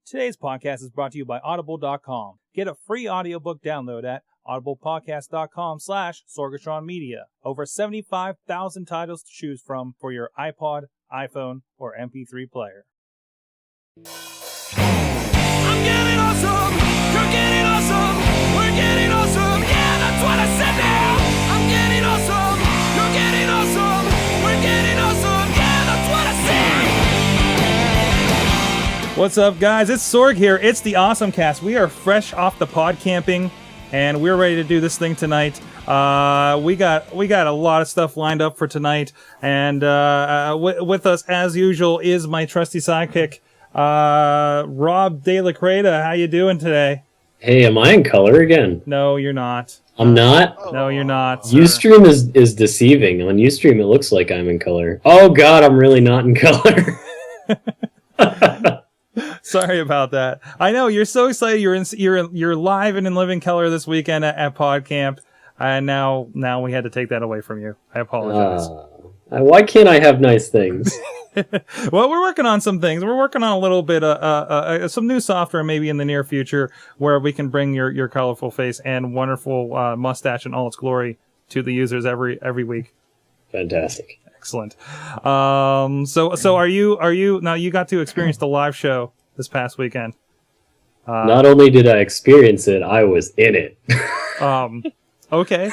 Today's podcast is brought to you by Audible.com. Get a free audiobook download at audiblepodcast.com/Sorgatron Media. Over 75,000 titles to choose from for your iPod, iPhone, or MP3 player. I'm getting awesome, you're getting awesome, we're getting awesome, yeah, that's what I said now. I'm getting awesome, you're getting awesome, we're getting awesome, yeah, that's what I said. What's up, guys? It's Sorg here. It's the AwesomeCast. We are fresh off the pod camping, and we're ready to do this thing tonight. We got a lot of stuff lined up for tonight, and with us as usual is my trusty sidekick, Rob De La Creta. How you doing today? Hey, am I in color again? No, you're not. I'm not? No, you're not. Ustream is deceiving. On Ustream, it looks like I'm in color. Oh God, I'm really not in color. Sorry about that. I know you're so excited. You're live and in living color this weekend at Podcamp, and now we had to take that away from you. I apologize. Why can't I have nice things? Well, we're working on some things. We're working on a little bit some new software maybe in the near future where we can bring your colorful face and wonderful mustache in all its glory to the users every week. Fantastic. Excellent. So are you now? You got to experience the live show this past weekend. Not only did I experience it, I was in it. Okay.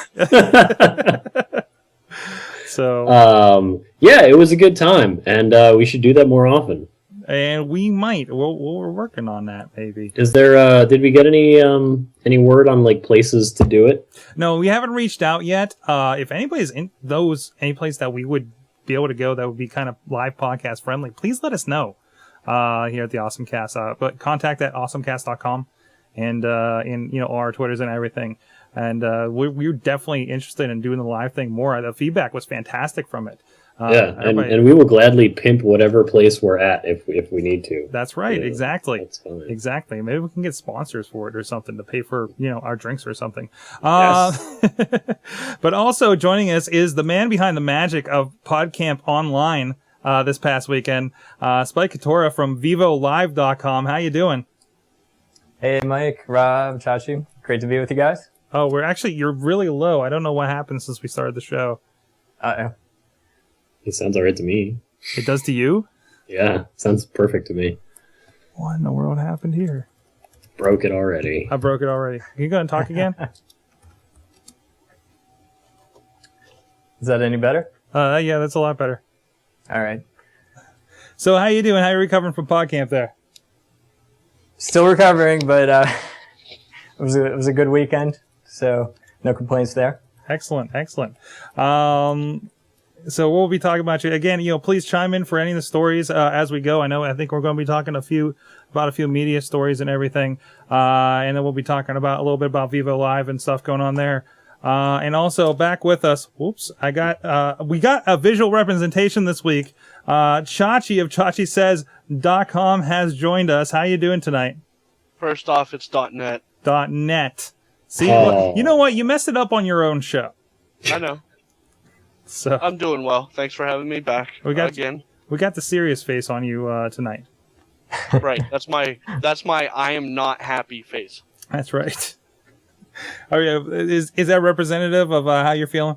So. Yeah, it was a good time, and we should do that more often. And we might. We're working on that, maybe. Is there? Did we get any word on like places to do it? No, we haven't reached out yet. If anybody's in any place that we would be able to go that would be kind of live podcast friendly, please let us know. Here at the AwesomeCast, but contact at awesomecast.com and in our Twitters and everything. And we're definitely interested in doing the live thing more. The feedback was fantastic from it. And we will gladly pimp whatever place we're at if we need to. That's right, yeah, exactly. That's fine. Exactly. Maybe we can get sponsors for it or something to pay for our drinks or something. Yes. But also joining us is the man behind the magic of PodCamp Online. This past weekend, Spike Katora from VivoLive.com. How you doing? Hey, Mike, Rob, Chachi. Great to be with you guys. Oh, you're really low. I don't know what happened since we started the show. Uh-oh. It sounds alright to me. It does to you? Yeah, sounds perfect to me. What in the world happened here? Broke it already. I broke it already. Can you go and talk again? Is that any better? Yeah, that's a lot better. All right. So how you doing? How you recovering from PodCamp there? Still recovering, but it was a good weekend, so no complaints there. Excellent. So we'll be talking about you again. Please chime in for any of the stories as we go. I think we're going to be talking about a few media stories and everything, and then we'll be talking about a little bit about Vivo Live and stuff going on there. And also back with us, we got a visual representation this week. Chachi of ChachiSays.com has joined us. How you doing tonight? First off, it's .net. .net. See, Oh. you know what? You messed it up on your own show. I know. So I'm doing well. Thanks for having me back again. We got the serious face on you tonight. Right. That's my I am not happy face. That's right. Is that representative of how you're feeling?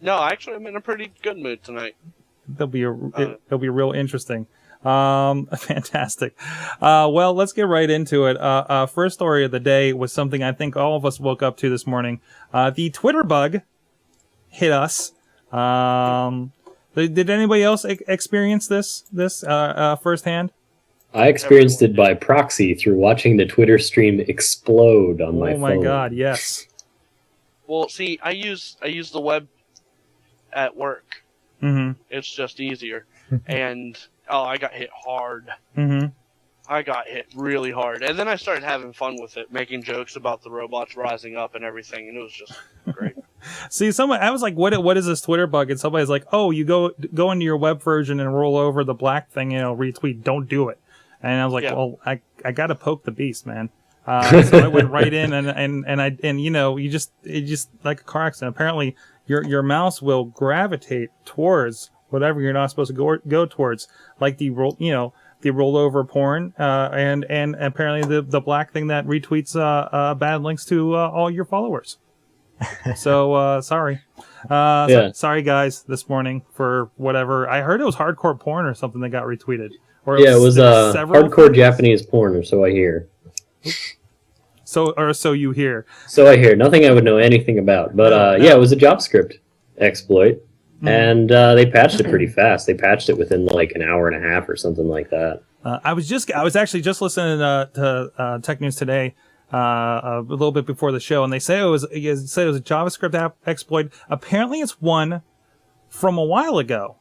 No, actually, I'm in a pretty good mood tonight. It'll be real interesting. Fantastic. Well, let's get right into it. First story of the day was something I think all of us woke up to this morning. The Twitter bug hit us. Did anybody else experience this firsthand? I experienced it by proxy through watching the Twitter stream explode on my phone. Oh my God, yes. Well, see, I use the web at work. Mm-hmm. It's just easier. And I got hit hard. Mm-hmm. I got hit really hard. And then I started having fun with it, making jokes about the robots rising up and everything, and it was just great. See, I was like, what is this Twitter bug? And somebody's like, oh, you go into your web version and roll over the black thing, retweet. Don't do it. And I was like, well, I got to poke the beast, man. So I went right in and you just like a car accident. Apparently your mouse will gravitate towards whatever you're not supposed to go towards, like the rollover porn, and apparently the black thing that retweets bad links to all your followers. So sorry. Sorry guys this morning for whatever. I heard it was hardcore porn or something that got retweeted. Or Yeah, it was several hardcore things. Japanese porn, or so I hear. So you hear. So I hear. Nothing I would know anything about. But yeah, it was a JavaScript exploit. And they patched it pretty fast. They patched it within like an hour and a half or something like that. I was actually just listening to Tech News Today a little bit before the show, and they say it was a JavaScript exploit. Apparently, it's one from a while ago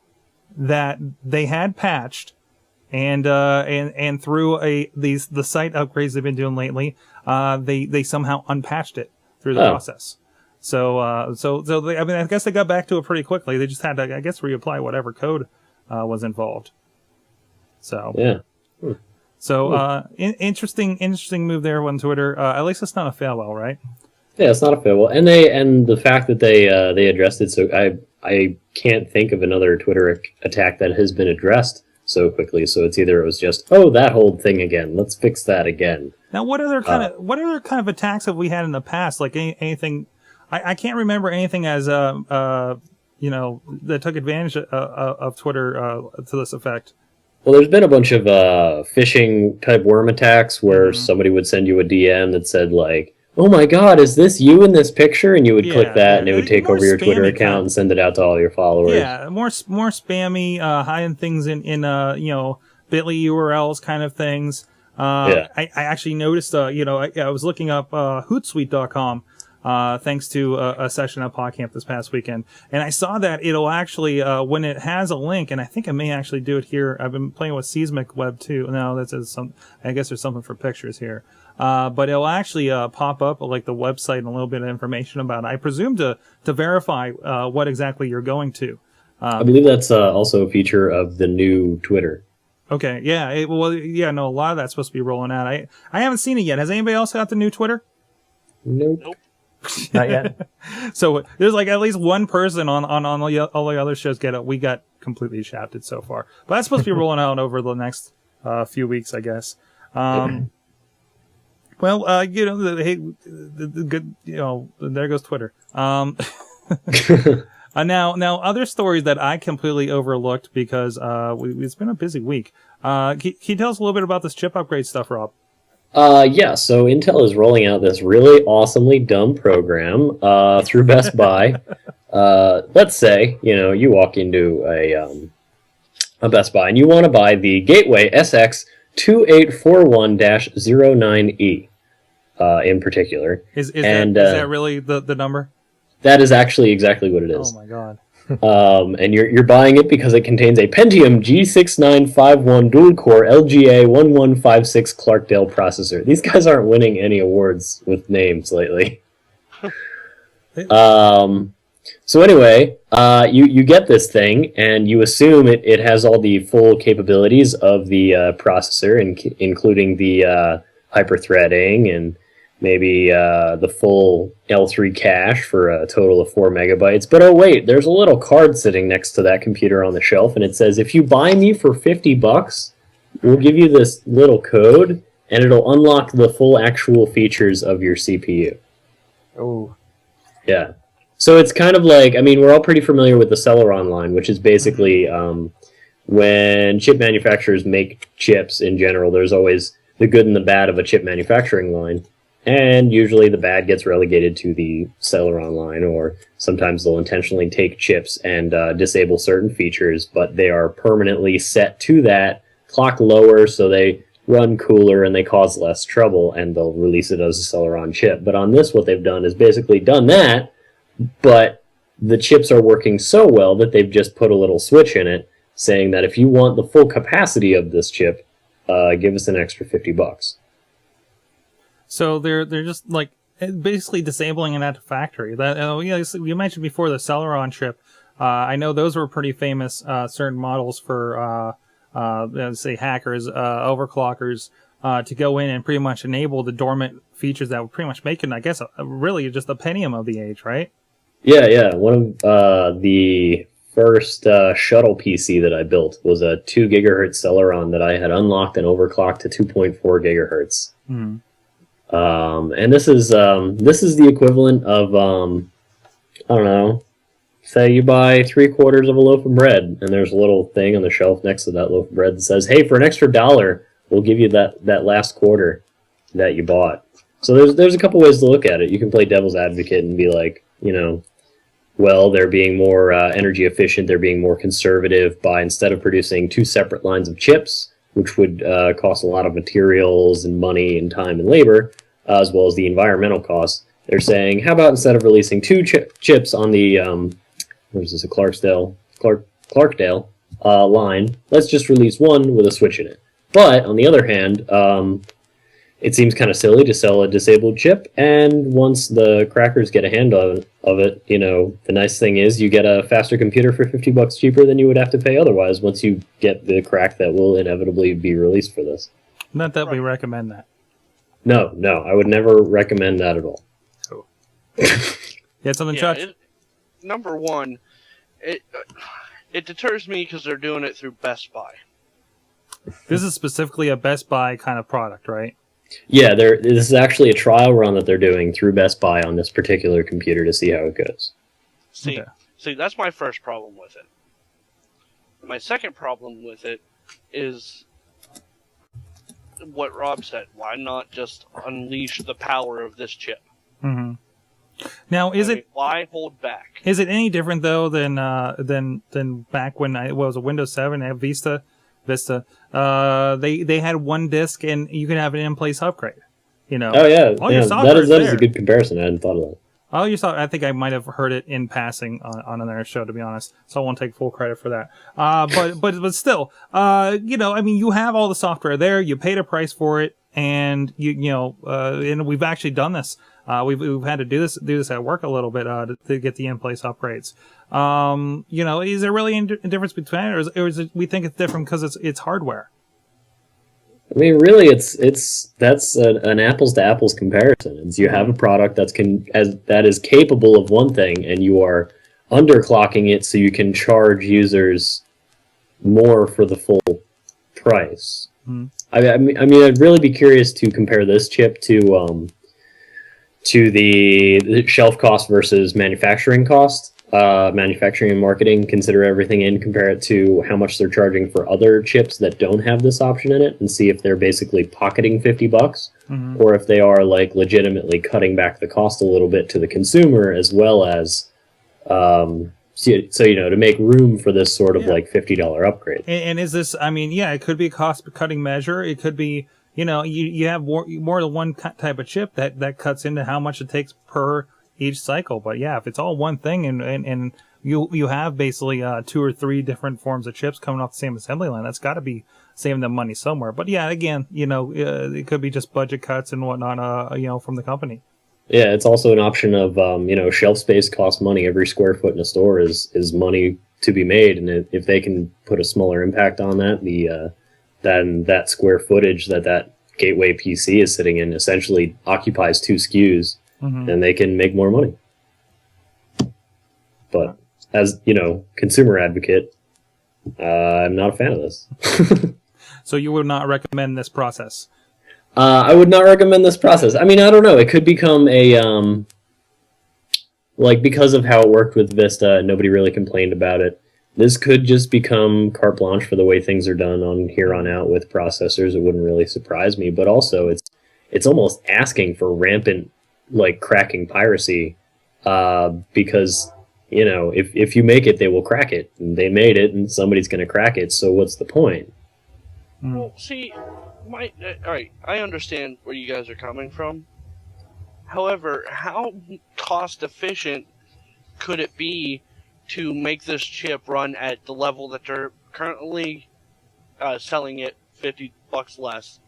that they had patched, and through the site upgrades they've been doing lately, they somehow unpatched it through the process. So they, I guess they got back to it pretty quickly. They just had to, I guess, reapply whatever code was involved. So yeah. So interesting move there on Twitter. At least it's not a fail-well, right? Yeah, it's not a fail. And the fact that they addressed it, so I can't think of another Twitter attack that has been addressed so quickly. So it's either it was just that whole thing again. Let's fix that again. Now, what other kind of attacks have we had in the past? Like anything, I can't remember anything as that took advantage of Twitter to this effect. Well, there's been a bunch of phishing type worm attacks where somebody would send you a DM that said like, "Oh my God, is this you in this picture?" And you would click that, and it would take over your Twitter account and send it out to all your followers. Yeah, more spammy, hiding things in Bitly URLs kind of things. I actually noticed, I was looking up Hootsuite.com. Thanks to a session at Podcamp this past weekend. And I saw that it'll actually, when it has a link, and I think I may actually do it here. I've been playing with Seismic Web too. No, that's I guess there's something for pictures here. But it'll actually pop up like the website and a little bit of information about it. I presume to verify what exactly you're going to. I believe that's also a feature of the new Twitter. Okay, yeah. A lot of that's supposed to be rolling out. I haven't seen it yet. Has anybody else got the new Twitter? Nope. Not yet. So there's like at least one person on all the other shows get it. We got completely shafted so far, but that's supposed to be rolling out over the next few weeks, I guess. Well, good, there goes Twitter. Now other stories that I completely overlooked because it's been a busy week. Can you tell us a little bit about this chip upgrade stuff, Rob? Yeah, so Intel is rolling out this really awesomely dumb program through Best Buy. Let's say, you walk into a Best Buy and you want to buy the Gateway SX2841-09E in particular. Is that really the number? That is actually exactly what it is. Oh my God. And you're buying it because it contains a Pentium G6951 dual-core LGA 1156 Clarkdale processor. These guys aren't winning any awards with names lately. So anyway, you get this thing, and you assume it has all the full capabilities of the processor, including the hyper-threading and maybe the full L3 cache for a total of 4 megabytes. But oh wait, there's a little card sitting next to that computer on the shelf, and it says, if you buy me for $50, we'll give you this little code, and it'll unlock the full actual features of your CPU. Oh. Yeah. So it's kind of like, we're all pretty familiar with the Celeron line, which is basically when chip manufacturers make chips in general, there's always the good and the bad of a chip manufacturing line. And usually the bad gets relegated to the Celeron line, or sometimes they'll intentionally take chips and disable certain features, but they are permanently set to that clock lower, so they run cooler and they cause less trouble, and they'll release it as a Celeron chip. But on this, what they've done is basically done that, but the chips are working so well that they've just put a little switch in it, saying that if you want the full capacity of this chip, give us an extra $50. So they're just like basically disabling it at the factory. That you mentioned before the Celeron chip. I know those were pretty famous. Certain models for say hackers, overclockers, to go in and pretty much enable the dormant features that would pretty much make it, I guess, really just a Pentium of the age, right? Yeah. One of the first shuttle PC that I built was a 2 gigahertz Celeron that I had unlocked and overclocked to 2.4 gigahertz. Hmm. And this is the equivalent of I don't know. Say you buy 3/4 of a loaf of bread, and there's a little thing on the shelf next to that loaf of bread that says, "Hey, for an extra $1, we'll give you that last quarter that you bought." So there's a couple ways to look at it. You can play devil's advocate and be like, well, they're being more energy efficient, they're being more conservative by, instead of producing 2 separate lines of chips, which would cost a lot of materials and money and time and labor, as well as the environmental costs, they're saying, how about instead of releasing 2 chips on the Clarksdale line, let's just release 1 with a switch in it. But on the other hand, it seems kind of silly to sell a disabled chip, and once the crackers get a hand of it, the nice thing is you get a faster computer for $50 cheaper than you would have to pay otherwise once you get the crack that will inevitably be released for this. Not that we recommend that. No, I would never recommend that at all. Cool. You had something, Chuck? Number one, it deters me because they're doing it through Best Buy. This is specifically a Best Buy kind of product, right? Yeah, this is actually a trial run that they're doing through Best Buy on this particular computer to see how it goes. See, that's my first problem with it. My second problem with it is what Rob said. Why not just unleash the power of this chip? Mm-hmm. Now, why hold back? Is it any different though than back when it was a Windows 7 and Vista? They had 1 disk and you can have an in-place upgrade. Oh yeah, that is a good comparison. I hadn't thought of that. Oh, I think I might have heard it in passing on another show, to be honest. So I won't take full credit for that. But still, you have all the software there. You paid a price for it, and and we've actually done this. We've had to do this at work a little bit to get the in-place upgrades. Is there really a difference between it, or is it, we think it's different because it's hardware? I mean, really, that's an apples to apples comparison. It's you have a product that is capable of one thing, and you are underclocking it so you can charge users more for the full price. Mm-hmm. I mean, I'd really be curious to compare this chip to the shelf cost versus manufacturing cost. Manufacturing and marketing, consider everything in, compare it to how much they're charging for other chips that don't have this option in it, and see if they're basically pocketing $50, mm-hmm. or if they are like legitimately cutting back the cost a little bit to the consumer, as well as to make room for this sort of like $50 upgrade. And is this? I mean, it could be a cost cutting measure. It could be, you have more than one type of chip that cuts into how much it takes per each cycle. But if it's all one thing and you have basically 2 or 3 different forms of chips coming off the same assembly line, that's got to be saving them money somewhere. But again, it could be just budget cuts and whatnot, from the company. Yeah, it's also an option of shelf space costs money. Every square foot in a store is money to be made, and if they can put a smaller impact on that, then that square footage that gateway PC is sitting in essentially occupies 2 SKUs. Mm-hmm. And they can make more money. But as consumer advocate, I'm not a fan of this. So you would not recommend this process? I would not recommend this process. I mean, I don't know. It could become a because of how it worked with Vista, nobody really complained about it. This could just become carte blanche for the way things are done on here on out with processors. It wouldn't really surprise me. But also, it's almost asking for rampant cracking piracy, because if you make it, they will crack it, and they made it, and somebody's going to crack it. So what's the point? Well, see, all right, I understand where you guys are coming from. However, how cost efficient could it be to make this chip run at the level that they're currently selling it $50 less?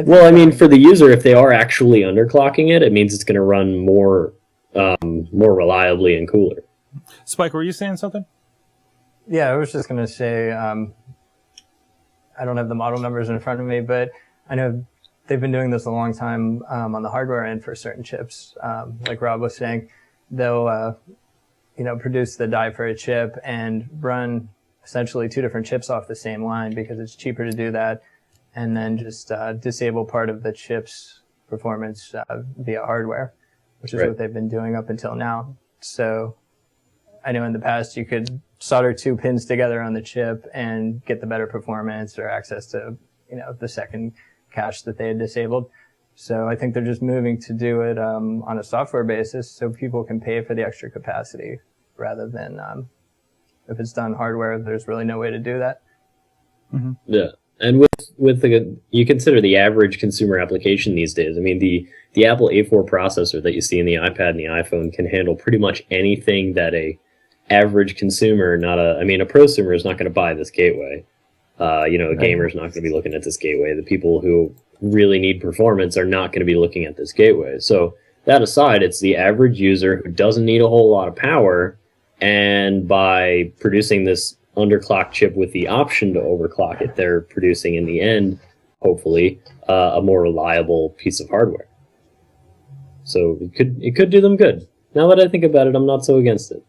Well, I mean, for the user, if they are actually underclocking it, it means it's going to run more reliably and cooler. Spike, were you saying something? Yeah, I was just going to say, I don't have the model numbers in front of me, but I know they've been doing this a long time on the hardware end for certain chips. Like Rob was saying, they'll produce the die for a chip and run essentially two different chips off the same line because it's cheaper to do that, and then just disable part of the chip's performance via hardware, which is what they've been doing up until now. So I know in the past you could solder two pins together on the chip and get the better performance or access to, the second cache that they had disabled. So I think they're just moving to do it on a software basis so people can pay for the extra capacity rather than if it's done hardware, there's really no way to do that. Mm-hmm. Yeah. And with you consider the average consumer application these days. I mean, the Apple A4 processor that you see in the iPad and the iPhone can handle pretty much anything that a average consumer, a prosumer is not going to buy this gateway. A gamer is not going to be looking at this gateway. The people who really need performance are not going to be looking at this gateway. So that aside, it's the average user who doesn't need a whole lot of power, and by producing this underclocked chip with the option to overclock it, they're producing in the end, hopefully, a more reliable piece of hardware. So it could do them good. Now that I think about it, I'm not so against it.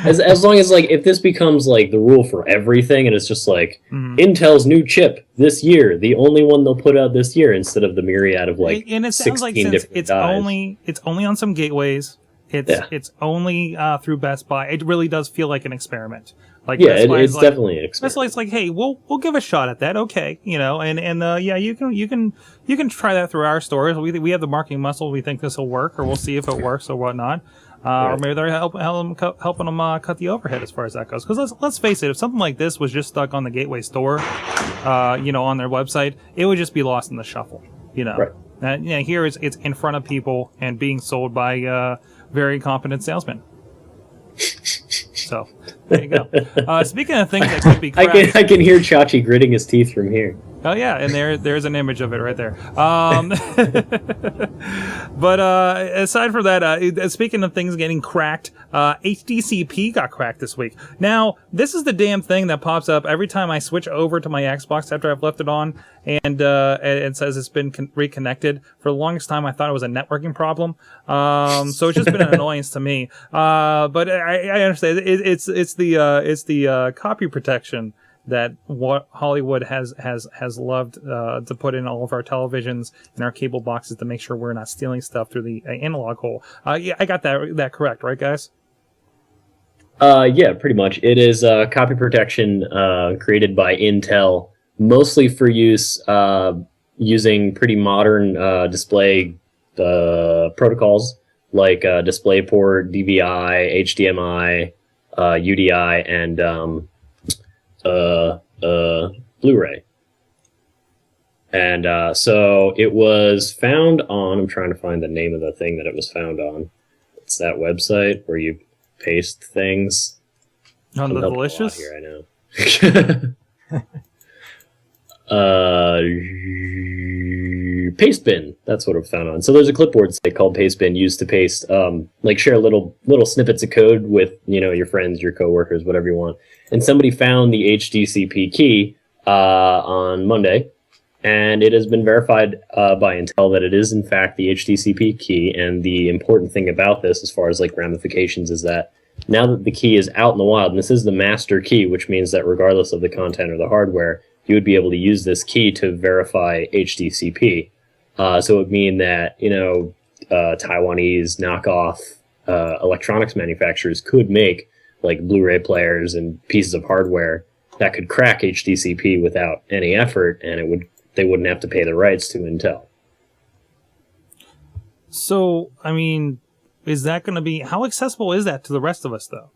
as long as if this becomes the rule for everything, and it's just Intel's new chip this year, the only one they'll put out this year, instead of the myriad of and it sounds 16 since different dies. it's only on some gateways. It's only through Best Buy. It really does feel like an experiment. It's definitely an experiment. Best Buy's hey, we'll give a shot at that. Okay, you can try that through our stores. We have the marketing muscle. We think this will work, or we'll see if it works or whatnot. Or maybe they're helping them cut the overhead as far as that goes. Because let's face it, if something like this was just stuck on the Gateway store, on their website, it would just be lost in the shuffle. Right. Here it's in front of people and being sold by very competent salesmen. So there you go. Speaking of things that could be cracked, I can hear Chachi gritting his teeth from here. Oh yeah, and there's an image of it right there. But aside from that, speaking of things getting cracked, HDCP got cracked this week. Now, this is the damn thing that pops up every time I switch over to my Xbox after I've left it on, and it says it's been reconnected. For the longest time, I thought it was a networking problem. So it's just been an annoyance to me. But I understand it's the copy protection that what Hollywood has loved to put in all of our televisions and our cable boxes to make sure we're not stealing stuff through the analog hole. Yeah, I got that correct, right, guys? Yeah, pretty much. It is copy protection created by Intel, mostly for use using pretty modern display protocols like DisplayPort, DVI, HDMI, UDI, and Blu-ray. And so it was found on, I'm trying to find the name of the thing that it was found on. It's that website where you paste things. On the Delicious? Here, I know. Pastebin, that's what it was found on. So there's a clipboard site called Pastebin used to paste, share little snippets of code with, your friends, your coworkers, whatever you want. And somebody found the HDCP key on Monday, and it has been verified by Intel that it is in fact the HDCP key. And the important thing about this, as far as ramifications, is that now that the key is out in the wild, and this is the master key, which means that regardless of the content or the hardware, you would be able to use this key to verify HDCP. So it would mean that, Taiwanese knockoff electronics manufacturers could make Blu-ray players and pieces of hardware that could crack HDCP without any effort, and they wouldn't have to pay the rights to Intel. So, is that going to be, how accessible is that to the rest of us, though?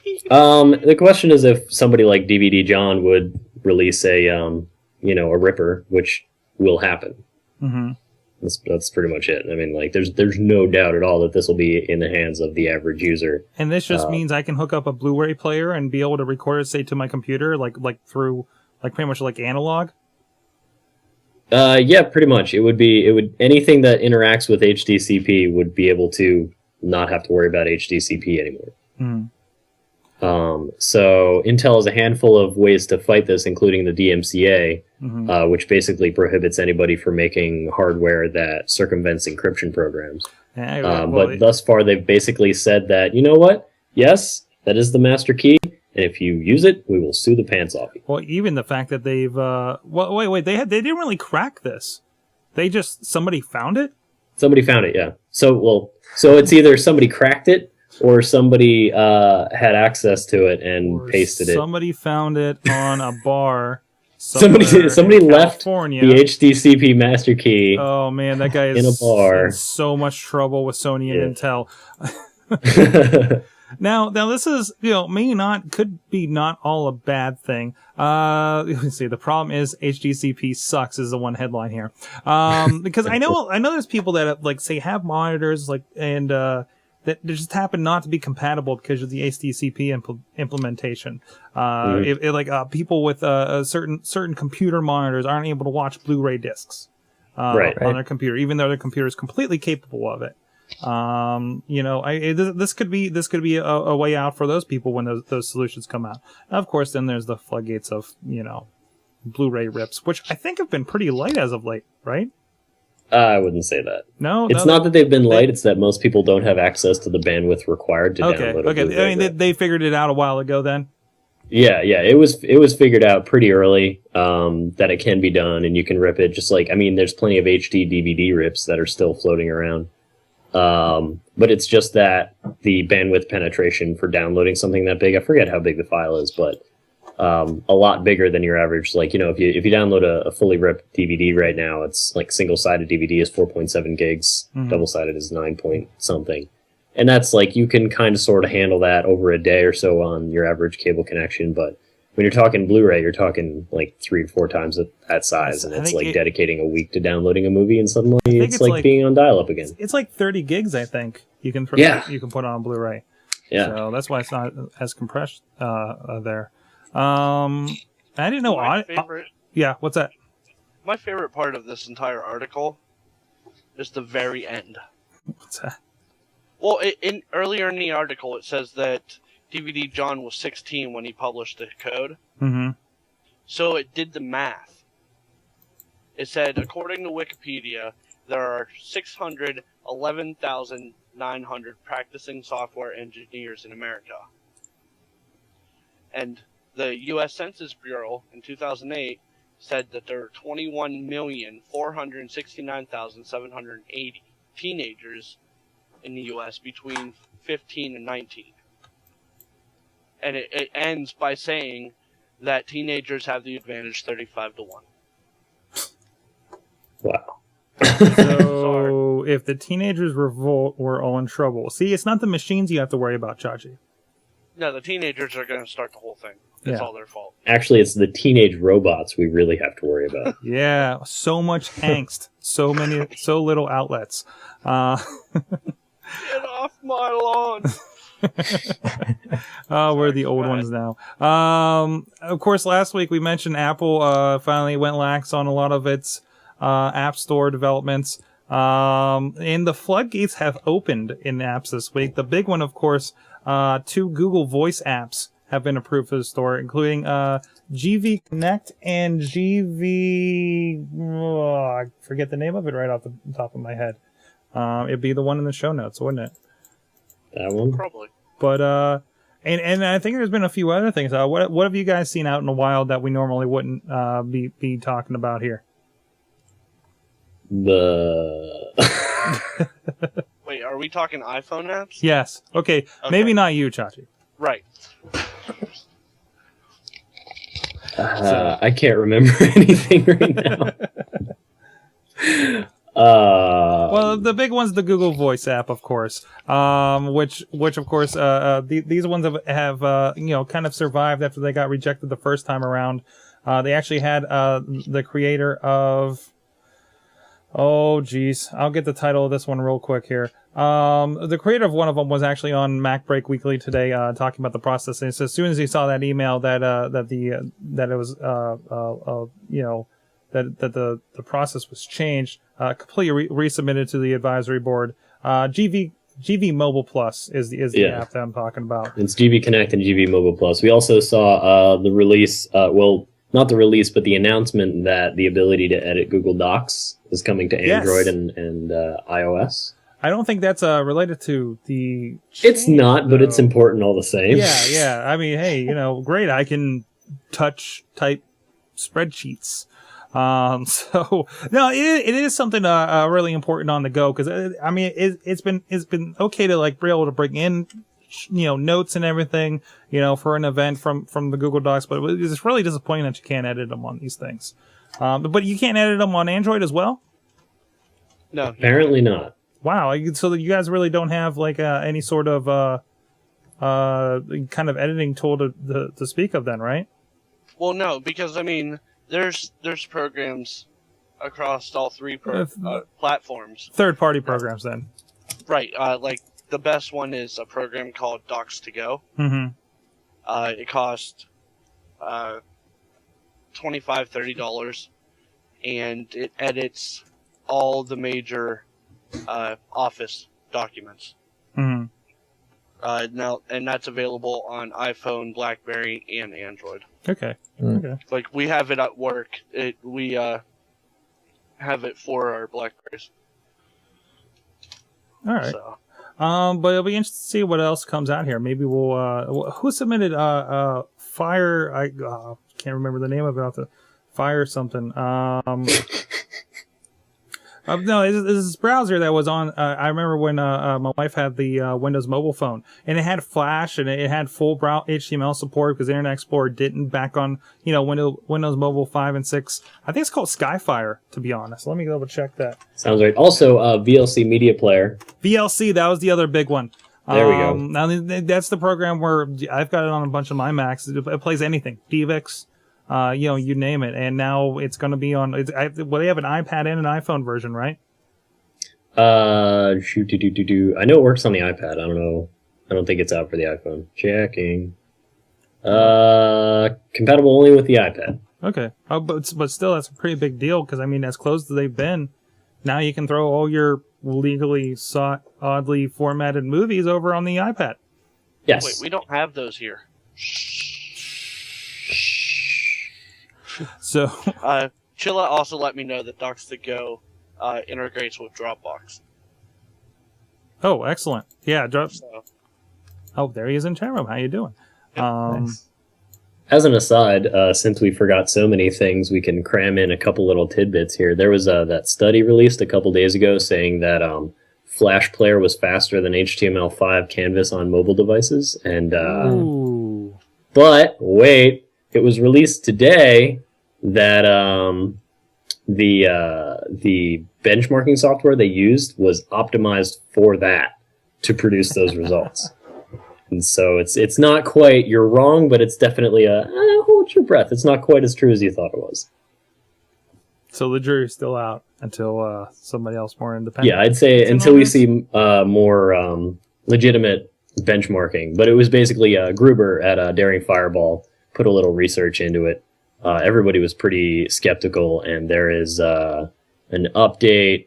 The question is if somebody like DVD John would release a ripper, which will happen. Mm-hmm. That's pretty much it. There's no doubt at all that this will be in the hands of the average user. And this just means I can hook up a Blu-ray player and be able to record it, say, to my computer, through, pretty much analog? Yeah, pretty much. It would anything that interacts with HDCP would be able to not have to worry about HDCP anymore. Mm-hmm. So Intel has a handful of ways to fight this, including the DMCA, which basically prohibits anybody from making hardware that circumvents encryption programs. But thus far, they've basically said that, you know what? Yes, that is the master key, and if you use it, we will sue the pants off you. Well, even the fact that they've wait, they didn't really crack this. Somebody found it? Somebody found it, yeah. So it's either somebody cracked it or somebody had access to it and pasted it. Somebody found it on a bar. Somebody left California. the HDCP master key. Oh man, that guy is in a bar. in so much trouble with Sony and Intel. Now this is, could be not all a bad thing. Let's see. The problem is HDCP sucks is the one headline here. Because I know there's people that have monitors and that just happen not to be compatible because of the HDCP implementation. People with certain computer monitors aren't able to watch Blu-ray discs on their computer, even though their computer is completely capable of it. This could be a way out for those people when those solutions come out. And of course, then there's the floodgates of Blu-ray rips, which I think have been pretty light as of late, right? I wouldn't say that. No, it's not that they've been light. It's that most people don't have access to the bandwidth required to download. Okay. I mean, they figured it out a while ago. Then. Yeah. It was figured out pretty early that it can be done, and you can rip it. There's plenty of HD DVD rips that are still floating around. But it's just that the bandwidth penetration for downloading something that big, I forget how big the file is, but a lot bigger than your average. If you download a fully ripped DVD right now, it's single-sided DVD is 4.7 gigs, double-sided is 9 point something. And that's you can kind of sort of handle that over a day or so on your average cable connection, but when you're talking Blu-ray, you're talking 3 or 4 times that size, and it's dedicating a week to downloading a movie, and suddenly it's like being on dial-up again. It's 30 gigs, I think. You can put on Blu-ray. Yeah. So that's why it's not as compressed there. I didn't know. What's that? My favorite part of this entire article is the very end. What's that? Well, earlier in the article, it says that DVD John was 16 when he published the code. Mm-hmm. So it did the math. It said, according to Wikipedia, there are 611,900 practicing software engineers in America. And the U.S. Census Bureau in 2008 said that there are 21,469,780 teenagers in the U.S. between 15 and 19. And it ends by saying that teenagers have the advantage 35-1. Wow. So if the teenagers revolt, we're all in trouble. See, it's not the machines you have to worry about, Chachi. No, the teenagers are going to start the whole thing. It's all their fault. Actually, it's the teenage robots we really have to worry about. Yeah, so much angst, so little outlets. Get off my lawn! We're the old ones now. Of course, last week we mentioned Apple finally went lax on a lot of its App Store developments. And the floodgates have opened in apps this week. The big one, of course, 2 Google Voice apps have been approved for the store, including GV Connect and GV... I forget the name of it right off the top of my head. It'd be the one in the show notes, wouldn't it? That one? Probably. But, and I think there's been a few other things. What have you guys seen out in the wild that we normally wouldn't be talking about here? Wait, are we talking iPhone apps? Yes. Okay. Maybe not you, Chachi. Right. I can't remember anything right now. Well, the big one's the Google Voice app, of course, which of course, these ones have kind of survived after they got rejected the first time around. They actually had the creator of, oh geez, I'll get the title of this one real quick here. The creator of one of them was actually on Mac Break Weekly today, talking about the process. And so as soon as he saw that email that it was that the process was changed, completely resubmitted to the advisory board. GV Mobile Plus is the app that I'm talking about. It's GV Connect and GV Mobile Plus. We also saw the release, not the release, but the announcement that the ability to edit Google Docs is coming to Android and iOS. I don't think that's related to the. It's not, but it's important all the same. Yeah. I mean, hey, great. I can type spreadsheets. So no, it is something really important on the go because I mean it's been okay to like be able to bring in notes and everything for an event from the Google Docs, but it's really disappointing that you can't edit them on these things. But you can't edit them on Android as well? No, Apparently not. Wow, so you guys really don't have like any sort of kind of editing tool to speak of then, right? Well, no, because I mean, there's programs across all three platforms. Third-party programs then. Right. Like the best one is a program called Docs to Go. Mm-hmm. It costs $25-$30, and it edits all the major Office documents. Mm-hmm. Now, and that's available on iPhone, BlackBerry, and Android. Okay. Mm. Okay. Like we have it at work. We have it for our BlackBerries. All right. So. But it'll be interesting to see what else comes out here. Maybe we'll. Who submitted Fire? I can't remember the name of it. The Fire something. No, it's this browser that was on. I remember when my wife had the Windows mobile phone, and it had Flash and it had full HTML support because Internet Explorer didn't back on Windows Mobile 5 and 6. I think it's called Skyfire, to be honest. Let me double check that. Sounds right. Also, VLC Media Player. VLC, that was the other big one. There we go. Now that's the program where I've got it on a bunch of my Macs. It plays anything, DivX. You name it, and now it's going to be on. They have an iPad and an iPhone version, right? I know it works on the iPad. I don't know. I don't think it's out for the iPhone. Checking. Compatible only with the iPad. Okay, but still, that's a pretty big deal because I mean, as close as they've been, now you can throw all your legally sought, oddly formatted movies over on the iPad. Yes. Wait, we don't have those here. So, Chilla also let me know that Docs to Go integrates with Dropbox. oh, excellent. Yeah, So, oh, there he is in chat room. How you doing? Nice. As an aside, since we forgot so many things, we can cram in a couple little tidbits here. There was that study released a couple days ago saying that Flash Player was faster than HTML5 Canvas on mobile devices, and Ooh. but wait, it was released today that the benchmarking software they used was optimized for that to produce those results. And so it's not quite, you're wrong, but it's definitely hold your breath. It's not quite as true as you thought it was. So the jury's still out until somebody else more independent. Yeah, I'd say until we see more legitimate benchmarking. But it was basically Gruber at Daring Fireball put a little research into it. Everybody was pretty skeptical, and there is an update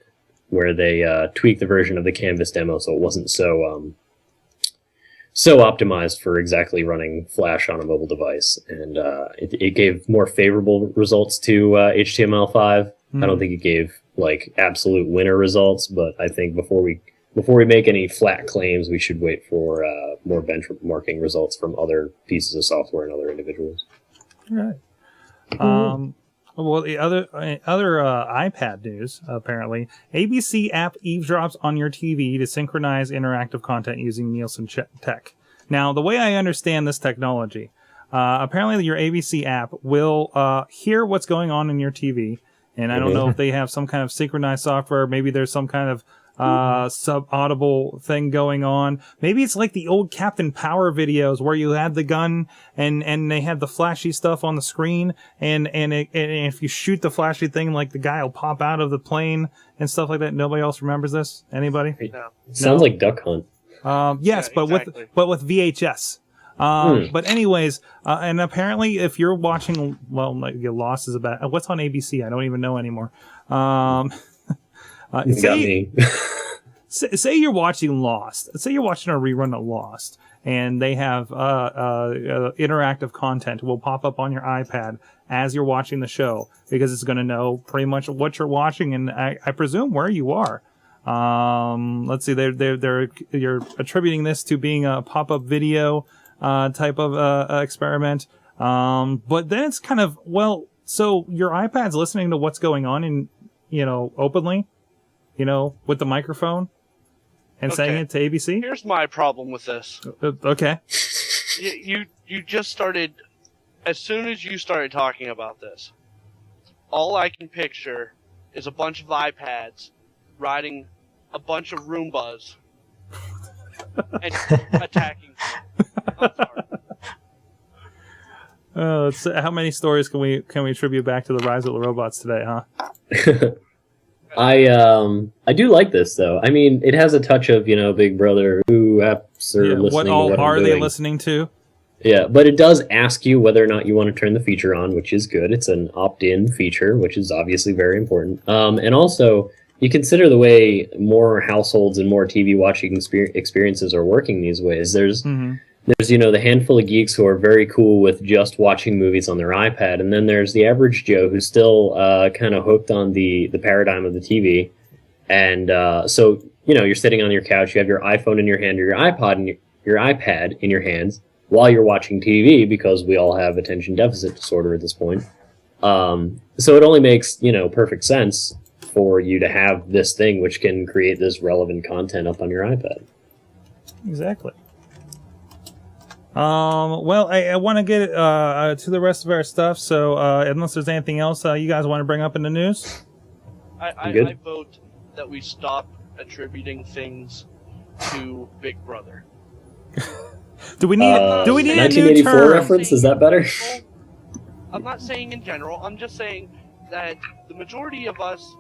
where they tweaked the version of the Canvas demo so it wasn't so optimized for exactly running Flash on a mobile device, and it gave more favorable results to HTML5. I don't think it gave like absolute winner results, but I think before we make any flat claims, we should wait for more benchmarking results from other pieces of software and other individuals. All right. Well, the other iPad news, apparently, ABC app eavesdrops on your TV to synchronize interactive content using Nielsen tech. Now, the way I understand this technology, apparently your ABC app will hear what's going on in your TV, and I don't know if they have some kind of synchronized software. Maybe there's some kind of sub-audible thing going on. Maybe it's like the old Captain Power videos where you had the gun and they had the flashy stuff on the screen, and if you shoot the flashy thing, like the guy will pop out of the plane and stuff like that. Nobody else remembers this? Anybody? no. Sounds like Duck Hunt. Yes, Yeah, but exactly. with VHS. But anyways, and apparently if you're watching, well, like, Lost is about, what's on ABC? I don't even know anymore. You got me. Say you're watching Lost. Say you're watching a rerun of Lost, and they have interactive content will pop up on your iPad as you're watching the show because it's going to know pretty much what you're watching, and I presume where you are. Let's see, you're attributing this to being a pop-up video type of experiment. But then it's kind of, well, so your iPad's listening to what's going on in, openly, with the microphone and saying it to ABC? Here's my problem with this. Okay. You just started, as soon as you started talking about this, all I can picture is a bunch of iPads riding a bunch of Roombas and attacking people. I'm sorry. How many stories can we attribute back to the rise of the robots today, huh? I do like this though. I mean, it has a touch of Big Brother. Who apps are listening? What to all what are I'm they doing. listening to? Yeah, but it does ask you whether or not you want to turn the feature on, which is good. It's an opt-in feature, which is obviously very important. And also, you consider the way more households and more TV watching experiences are working these ways. There's the handful of geeks who are very cool with just watching movies on their iPad, and then there's the average Joe who's still kind of hooked on the paradigm of the TV. And so you're sitting on your couch, you have your iPhone in your hand or your iPod and your iPad in your hands while you're watching TV, because we all have attention deficit disorder at this point. So it only makes perfect sense for you to have this thing which can create this relevant content up on your iPad. Exactly. Well, I want to get to the rest of our stuff, so unless there's anything else you guys want to bring up in the news? I vote that we stop attributing things to Big Brother. Do we need a new 1984 term? reference? Is that better? I'm not saying in general. I'm just saying that the majority of us,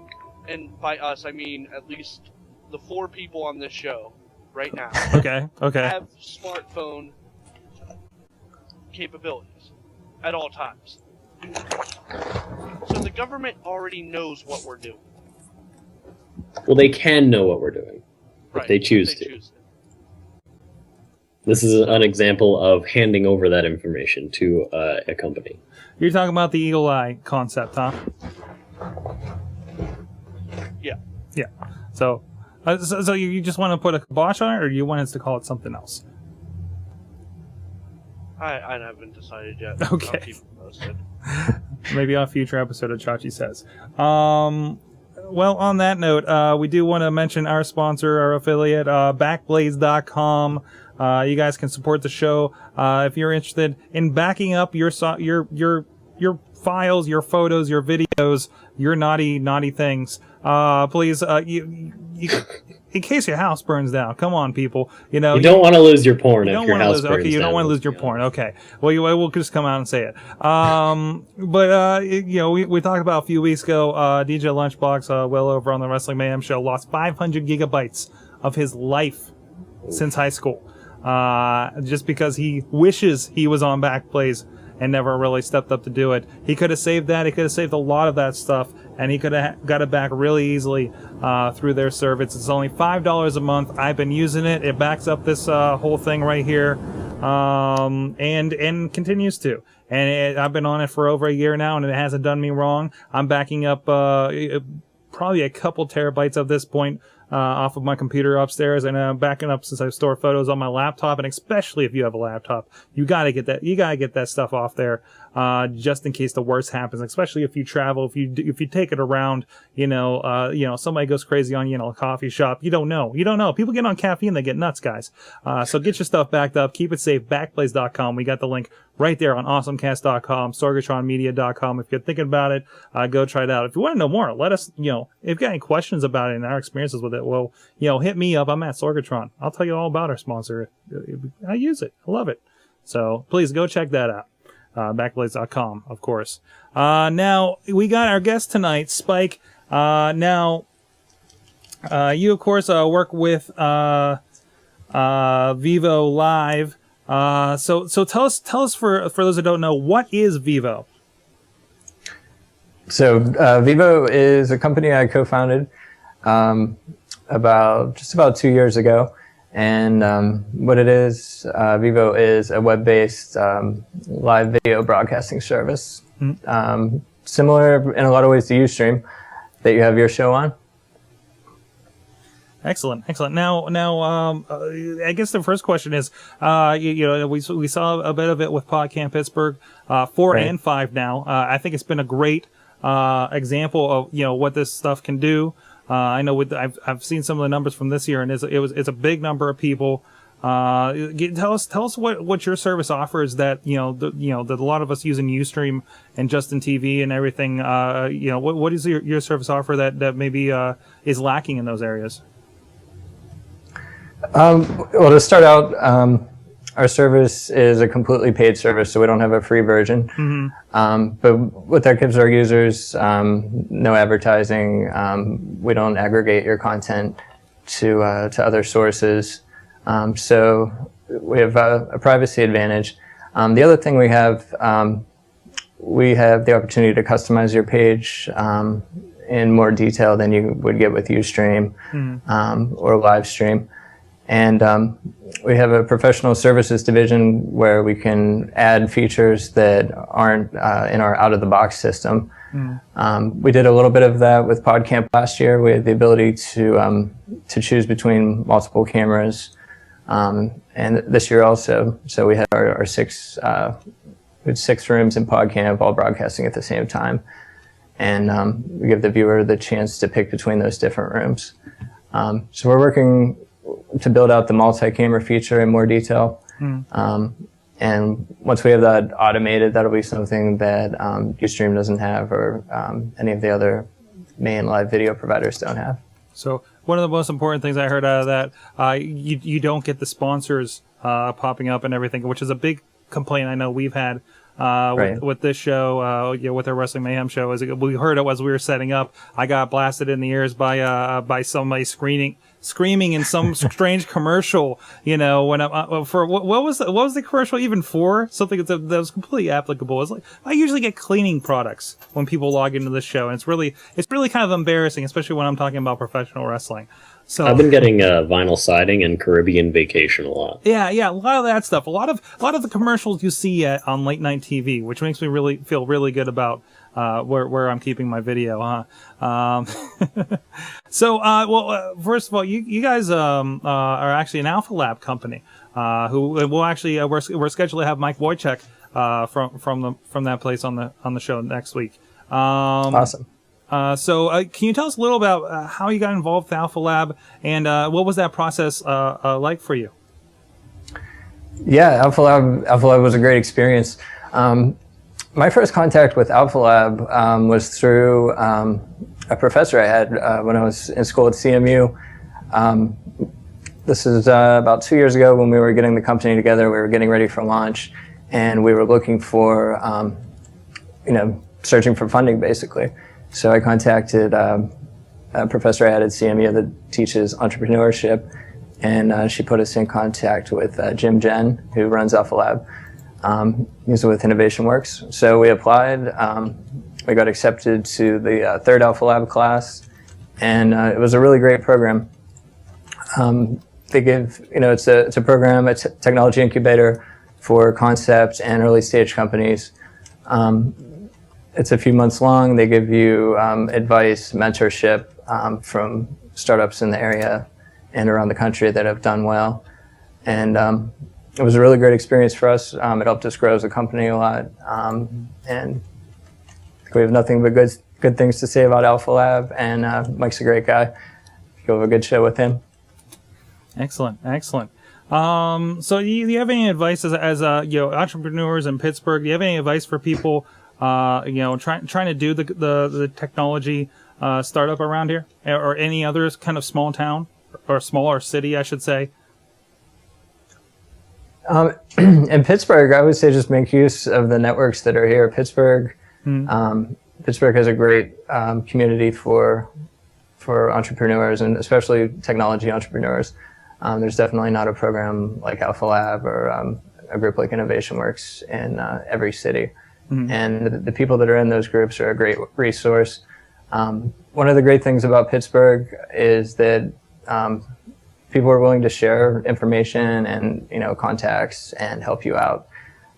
and by us I mean at least the 4 people on this show right now, Okay. have smartphone capabilities at all times. So the government already knows what we're doing. Well, they can know what we're doing. Right, If they choose if they to. choose to. This is an example of handing over that information to a company. You're talking about the eagle eye concept, huh? Yeah. Yeah. So you just want to put a kibosh on it, or you want us to call it something else? I haven't decided yet. Okay. I'll keep it posted. Maybe on a future episode of Chachi Says. Well, on that note, we do want to mention our sponsor, our affiliate, Backblaze.com. You guys can support the show if you're interested in backing up your files, your photos, your videos, your naughty things. Please, in case your house burns down, come on, people. You don't want to lose your porn if your house burns down. Okay, you don't want to lose your porn. Okay, well, we'll just come out and say it. But we talked about a few weeks ago. DJ Lunchbox, well over on the Wrestling Mayhem show, lost 500 gigabytes of his life since high school, just because he wishes he was on Backblaze and never really stepped up to do it. He could have saved that. He could have saved a lot of that stuff, and he could have got it back really easily through their service. It's only $5 a month. I've been using it. It backs up this whole thing right here, and continues to. And I've been on it for over a year now, and it hasn't done me wrong. I'm backing up probably a couple terabytes at this point off of my computer upstairs, and I'm backing up since I store photos on my laptop. And especially if you have a laptop, you gotta get that stuff off there, just in case the worst happens. Especially if you travel, if you take it around, somebody goes crazy on a coffee shop. You don't know. People get on caffeine, they get nuts, guys. So get your stuff backed up, keep it safe. Backblaze.com. We got the link right there on AwesomeCast.com, SorgatronMedia.com. If you're thinking about it, go try it out. If you want to know more, let us, if you've got any questions about it and our experiences with it, well, hit me up. I'm at Sorgatron. I'll tell you all about our sponsor. I use it. I love it. So please go check that out. Backblaze.com, of course. Now, we got our guest tonight, Spike. Now, you, of course, work with Vivo Live. So tell us for those who don't know, what is Vivo? So Vivo is a company I co-founded about 2 years ago, and what it is, Vivo is a web-based live video broadcasting service, similar in a lot of ways to Ustream that you have your show on. Excellent. Now, I guess the first question is, we saw a bit of it with Podcamp Pittsburgh, 4 Right. and 5 now. I think it's been a great example of what this stuff can do. I know I've seen some of the numbers from this year, and it's a big number of people. Tell us what your service offers that that a lot of us use in Ustream and Justin TV and everything. What is your service offer that maybe is lacking in those areas? Well, to start out, our service is a completely paid service, so we don't have a free version. Mm-hmm. But what that gives our users, no advertising. We don't aggregate your content to other sources. So we have a privacy advantage. The other thing we have the opportunity to customize your page in more detail than you would get with Ustream or Livestream. And we have a professional services division where we can add features that aren't in our out-of-the-box system. We did a little bit of that with Podcamp last year. We had the ability to choose between multiple cameras, and this year also. So we had our 6 rooms in Podcamp, all broadcasting at the same time, and we give the viewer the chance to pick between those different rooms. So we're working to build out the multi-camera feature in more detail. And once we have that automated, that'll be something that Ustream doesn't have, or any of the other main live video providers don't have. So one of the most important things I heard out of that, you don't get the sponsors popping up and everything, which is a big complaint I know we've had with this show, with our Wrestling Mayhem show. Is we heard it as we were setting up. I got blasted in the ears by somebody screaming in some strange commercial. When I'm for what was the commercial even for? Something that was completely applicable. It's like I usually get cleaning products when people log into this show, and it's really kind of embarrassing, especially when I'm talking about professional wrestling. So I've been getting vinyl siding and Caribbean Vacation a lot. Yeah, a lot of that stuff. A lot of the commercials you see on late night TV, which makes me feel really good about where I'm keeping my video. So, first of all, you guys are actually an Alpha Lab company who will actually we're scheduled to have Mike Wojcik from that place on the show next week. Awesome. So can you tell us a little about how you got involved with Alpha Lab, and what was that process like for you? Yeah, Alpha Lab was a great experience. My first contact with Alpha Lab was through a professor I had when I was in school at CMU. This is about 2 years ago when we were getting the company together. We were getting ready for launch, and we were looking for, searching for funding, basically. So I contacted a professor I had at CMU that teaches entrepreneurship, and she put us in contact with Jim Jen, who runs Alpha Lab. He's with Innovation Works. So we applied. We got accepted to the third Alpha Lab class, and it was a really great program. They give, it's a program, a technology incubator for concept and early stage companies. It's a few months long. They give you advice, mentorship from startups in the area and around the country that have done well. And it was a really great experience for us. It helped us grow as a company a lot. And we have nothing but good things to say about Alpha Lab. And Mike's a great guy. You'll have a good show with him. Excellent. So do you have any advice as entrepreneurs in Pittsburgh? Do you have any advice for people trying to do the technology startup around here, or any other kind of small town or smaller city, I should say? In Pittsburgh, I would say just make use of the networks that are here. Pittsburgh has a great community for entrepreneurs, and especially technology entrepreneurs. There's definitely not a program like Alpha Lab or a group like Innovation Works in every city. And the people that are in those groups are a great resource. One of the great things about Pittsburgh is that people are willing to share information and contacts and help you out.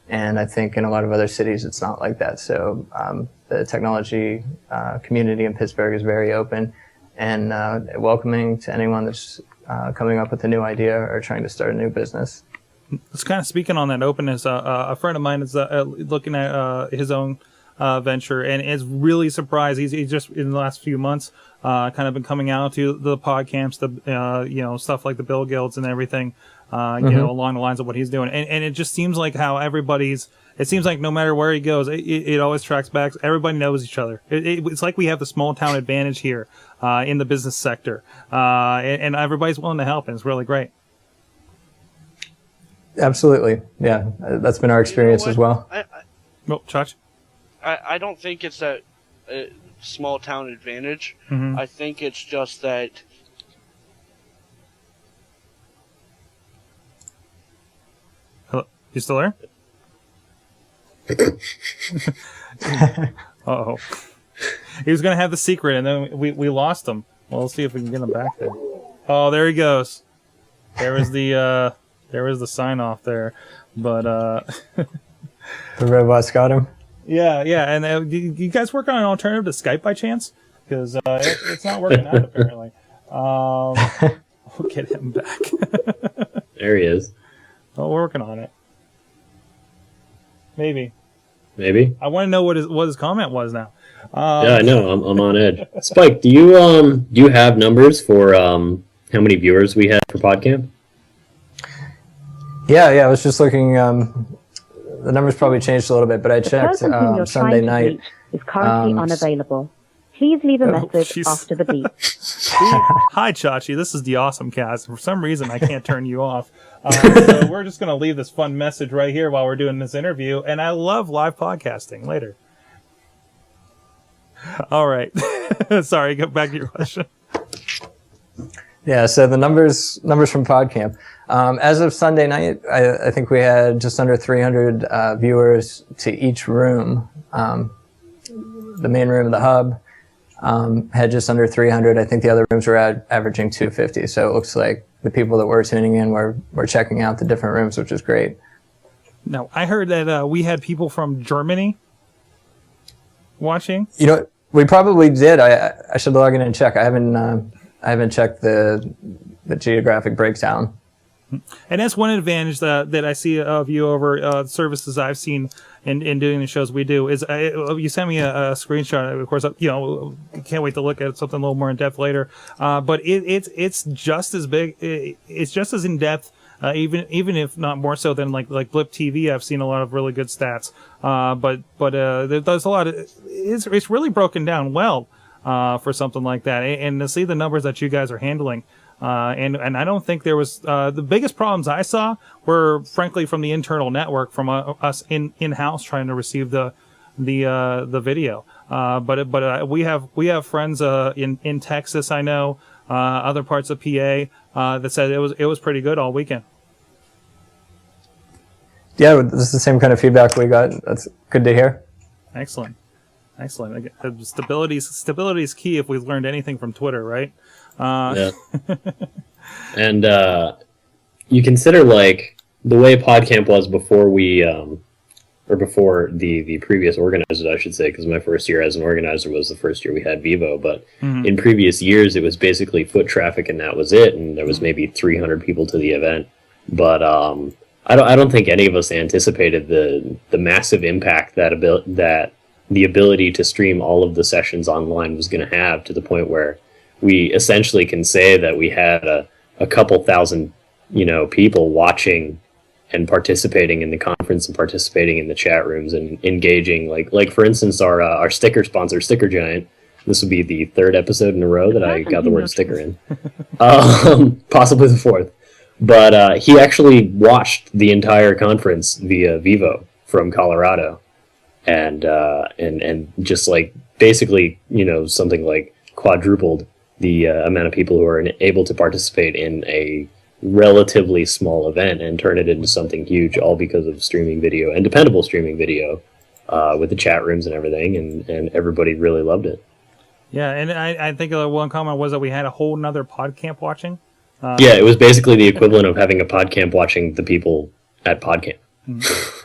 And I think in a lot of other cities it's not like that. So the technology community in Pittsburgh is very open, and welcoming to anyone that's coming up with a new idea or trying to start a new business. It's kind of speaking on that openness. A friend of mine is looking at his own venture and is really surprised. He's just in the last few months kind of been coming out to the podcamps, the stuff like the Bill Guilds and everything, along the lines of what he's doing. And it just seems like how it seems like no matter where he goes, it always tracks back. Everybody knows each other. It's like we have the small town advantage here in the business sector, and everybody's willing to help, and it's really great. Absolutely. Yeah, that's been our experience as well. Chach? I don't think it's that small town advantage. Mm-hmm. I think it's just that. Hello? You still there? Uh-oh. He was going to have the secret, and then we lost him. Well, let's see if we can get him back there. Oh, there he goes. There was the sign off there. But the robots got him. Yeah. And you guys work on an alternative to Skype by chance? Because it's not working out, apparently. We'll get him back. There he is. Oh, we're working on it. Maybe. I want to know what his comment was now. Yeah, I know. I'm on edge. Spike, do you have numbers for how many viewers we had for Podcamp? Yeah. I was just looking. The numbers probably changed a little bit, but I checked Sunday night. Is currently unavailable. Please leave a message after the beep. Hi, Chachi. This is the AwesomeCast. For some reason, I can't turn you off. So we're just going to leave this fun message right here while we're doing this interview. And I love live podcasting. Later. All right. Sorry, go back to your question. Yeah, so the numbers from Podcamp. As of Sunday night, I think we had just under 300 viewers to each room. The main room, the hub, had just under 300. I think the other rooms were averaging 250. So it looks like the people that were tuning in were checking out the different rooms, which is great. Now, I heard that we had people from Germany watching. You know, we probably did. I should log in and check. I haven't checked the geographic breakdown. And that's one advantage that I see of you over services I've seen in doing the shows we do is you sent me a screenshot. Of course, can't wait to look at something a little more in depth later. But it's just as big. It's just as in depth, even if not more so than like Blip TV. I've seen a lot of really good stats. But there's a lot of it's really broken down well for something like that, and to see the numbers that you guys are handling. And I don't think there was the biggest problems I saw were frankly from the internal network, from us in-house trying to receive the video. But we have friends in Texas, I know, other parts of PA that said it was pretty good all weekend. Yeah, this is the same kind of feedback we got. That's good to hear. Excellent. Stability is key if we've learned anything from Twitter, right? Yeah. And you consider like the way Podcamp was before we or before the previous organizers, I should say, because my first year as an organizer was the first year we had Vivo, but in previous years it was basically foot traffic and that was it, and there was maybe 300 people to the event. But I don't think any of us anticipated the massive impact that the ability to stream all of the sessions online was going to have, to the point where we essentially can say that we had a couple thousand, people watching and participating in the conference and participating in the chat rooms and engaging. Like for instance, our sticker sponsor, Sticker Giant. This would be the third episode in a row that I got the word sticker in, possibly the fourth. But he actually watched the entire conference via Vivo from Colorado. And just like basically, something like quadrupled the amount of people who are able to participate in a relatively small event and turn it into something huge, all because of streaming video and dependable streaming video with the chat rooms and everything. And everybody really loved it. Yeah, and I think one comment was that we had a whole nother Podcamp watching. Yeah, it was basically the equivalent of having a Podcamp watching the people at Podcamp.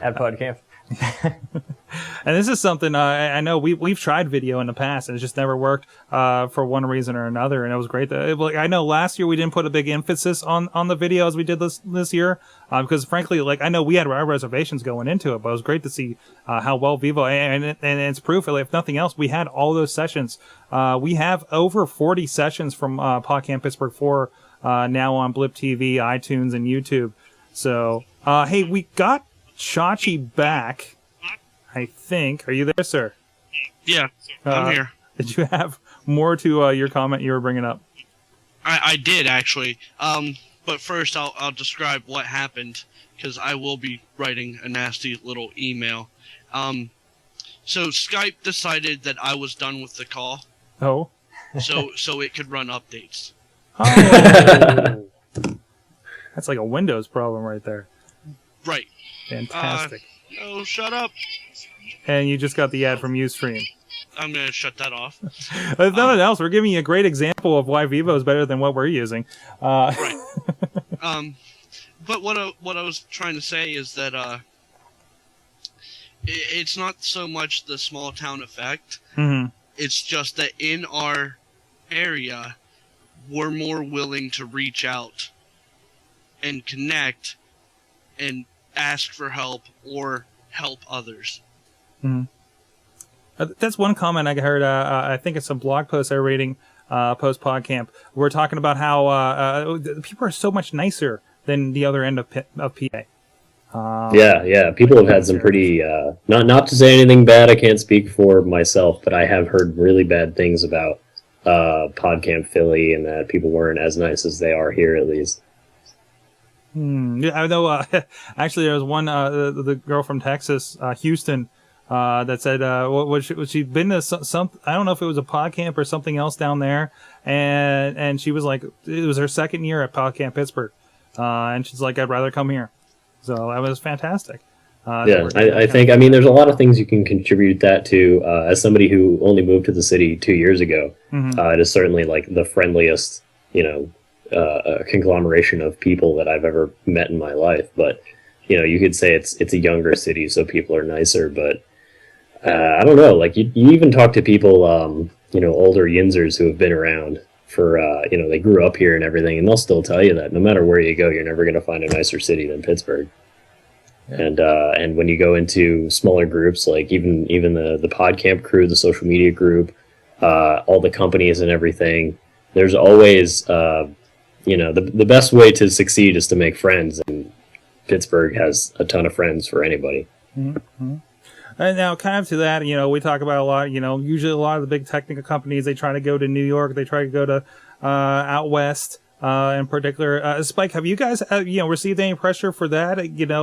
At Podcamp. And this is something I know we've tried video in the past, and it just never worked for one reason or another. And it was great. I know last year we didn't put a big emphasis on the video as we did this year, because frankly, like I know we had our reservations going into it, but it was great to see how well Vivo and it's proof. If nothing else, we had all those sessions. We have over 40 sessions from Podcamp Pittsburgh 4 now on Blip TV, iTunes, and YouTube. So hey, we got Chachi back. I think. Are you there, sir? Yeah, I'm here. Did you have more to your comment you were bringing up? I did actually. But first I'll describe what happened, because I will be writing a nasty little email. So Skype decided that I was done with the call. Oh. So it could run updates. Oh. That's like a Windows problem right there. Right. Fantastic. No, shut up. And you just got the ad from Ustream. I'm going to shut that off. If nothing else, we're giving you a great example of why Vivo is better than what we're using. Right. But what I was trying to say is that it's not so much the small town effect. Mm-hmm. It's just that in our area, we're more willing to reach out and connect and ask for help or help others. Mm-hmm. That's one comment I heard. I think it's some blog post I was reading post Podcamp. We're talking about how people are so much nicer than the other end of PA. Yeah. People have had some pretty not to say anything bad. I can't speak for myself, but I have heard really bad things about Podcamp Philly, and that people weren't as nice as they are here, at least. Yeah, I know. Actually, there was one the girl from Texas, Houston, that said, was she been to some? I don't know if it was a Podcamp or something else down there, and she was like, it was her second year at Podcamp Pittsburgh, and she's like, I'd rather come here. So that was fantastic. Yeah, I think, I mean, there's a lot of things you can contribute that to. As somebody who only moved to the city 2 years ago, it is certainly like the friendliest, conglomeration of people that I've ever met in my life. But, you could say it's a younger city, so people are nicer. But I don't know, like you even talk to people, older Yinzers who have been around for, they grew up here and everything, and they'll still tell you that no matter where you go, you're never going to find a nicer city than Pittsburgh. Yeah. And when you go into smaller groups, like even the Podcamp crew, the social media group, all the companies and everything, there's always, the best way to succeed is to make friends, and Pittsburgh has a ton of friends for anybody. Mm-hmm. And now, kind of to that, we talk about a lot, usually a lot of the big technical companies, they try to go to New York, they try to go to out west. In particular, Spike, have you guys, received any pressure for that?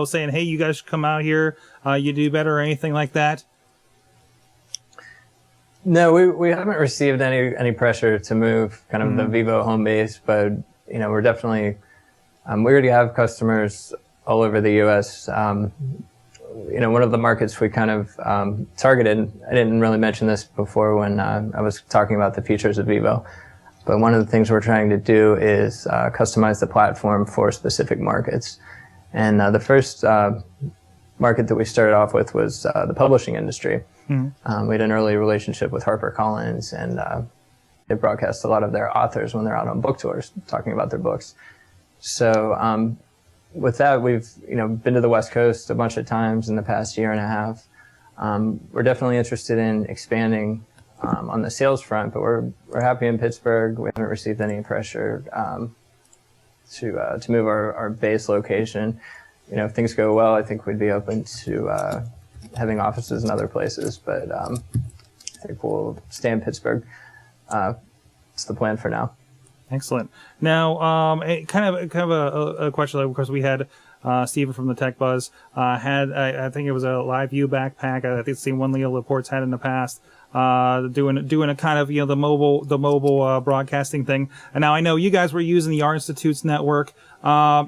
Saying, hey, you guys should come out here, you do better or anything like that? No, we haven't received any pressure to move kind of the Vivo home base, but we're definitely we already have customers all over the U.S. One of the markets we kind of targeted. I didn't really mention this before when I was talking about the features of Vivo. But one of the things we're trying to do is customize the platform for specific markets. And the first market that we started off with was the publishing industry. Mm-hmm. We had an early relationship with HarperCollins, and they broadcast a lot of their authors when they're out on book tours talking about their books. So with that, we've been to the West Coast a bunch of times in the past year and a half. We're definitely interested in expanding on the sales front, but we're happy in Pittsburgh. We haven't received any pressure to move our base location. If things go well, I think we'd be open to having offices in other places, but I think we'll stay in Pittsburgh. It's the plan for now. Excellent. Now, kind of a question, because we had Steven from the Tech Buzz had, I think it was a Live View backpack. I think it's the one Leo Laporte's had in the past. Doing a kind of the mobile broadcasting thing. And now I know you guys were using the Art Institute's network.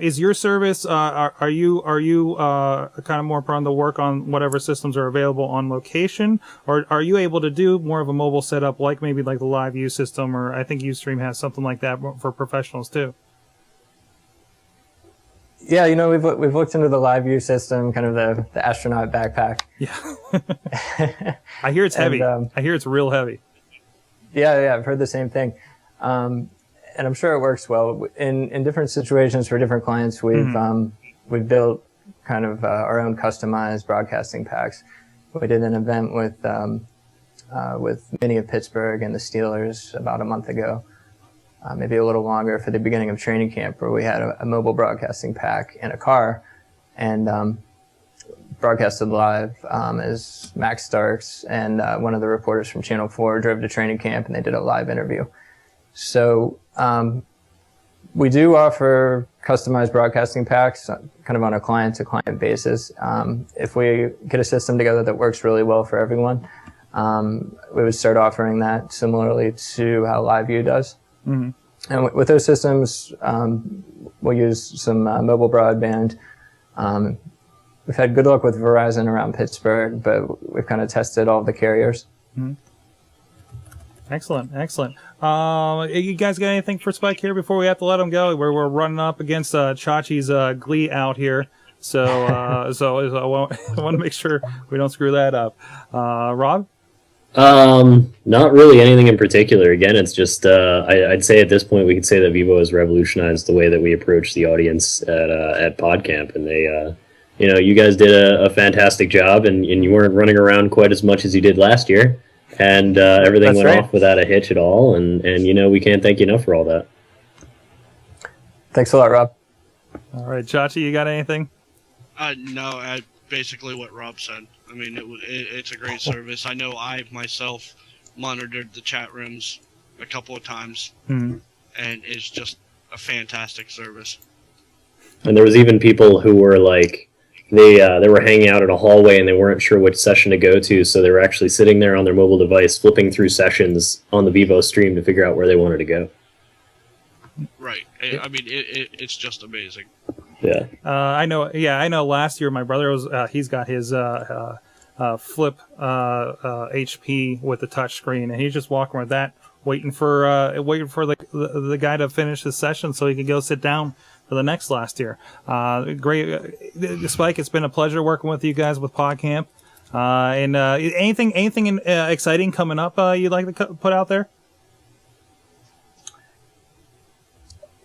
Is your service are you kind of more prone to work on whatever systems are available on location, or are you able to do more of a mobile setup like maybe like the Live View system, or I think Ustream has something like that for professionals too? Yeah, we've looked into the live view system, kind of the astronaut backpack. Yeah. I hear it's heavy. I hear it's real heavy. Yeah, I've heard the same thing. And I'm sure it works well. In different situations for different clients, we've built kind of our own customized broadcasting packs. We did an event with Mini of Pittsburgh and the Steelers about a month ago. Maybe a little longer, for the beginning of training camp, where we had a mobile broadcasting pack in a car and broadcasted live as Max Starks and one of the reporters from Channel 4 drove to training camp and they did a live interview. So we do offer customized broadcasting packs kind of on a client-to-client basis. If we get a system together that works really well for everyone, we would start offering that similarly to how LiveView does. Mm-hmm. And with those systems, we'll use some mobile broadband. We've had good luck with Verizon around Pittsburgh, but we've kind of tested all the carriers. Mm-hmm. Excellent. You guys got anything for Spike here before we have to let him go? We're running up against Chachi's Glee out here, so I want to make sure we don't screw that up. Rob? Not really anything in particular. Again, it's just I'd say at this point we could say that Vivo has revolutionized the way that we approach the audience at Podcamp, and they you guys did a fantastic job, and you weren't running around quite as much as you did last year, and everything That's went right. off without a hitch at all, and we can't thank you enough for all that. Thanks a lot, Rob. All right, Chachi, you got anything? No, basically what Rob said. I mean, it's a great service. I know I myself monitored the chat rooms a couple of times, and it's just a fantastic service. And there was even people who were like, they were hanging out in a hallway and they weren't sure which session to go to, so they were actually sitting there on their mobile device flipping through sessions on the Vivo stream to figure out where they wanted to go. Right. I mean, it's just amazing. Yeah. I know. Yeah, I know. Last year, my brother was. He's got his flip HP with the touch screen, and he's just walking with that, waiting for the guy to finish his session so he can go sit down for the next last year. Great, Spike. It's been a pleasure working with you guys with Podcamp. And anything exciting coming up you'd like to put out there?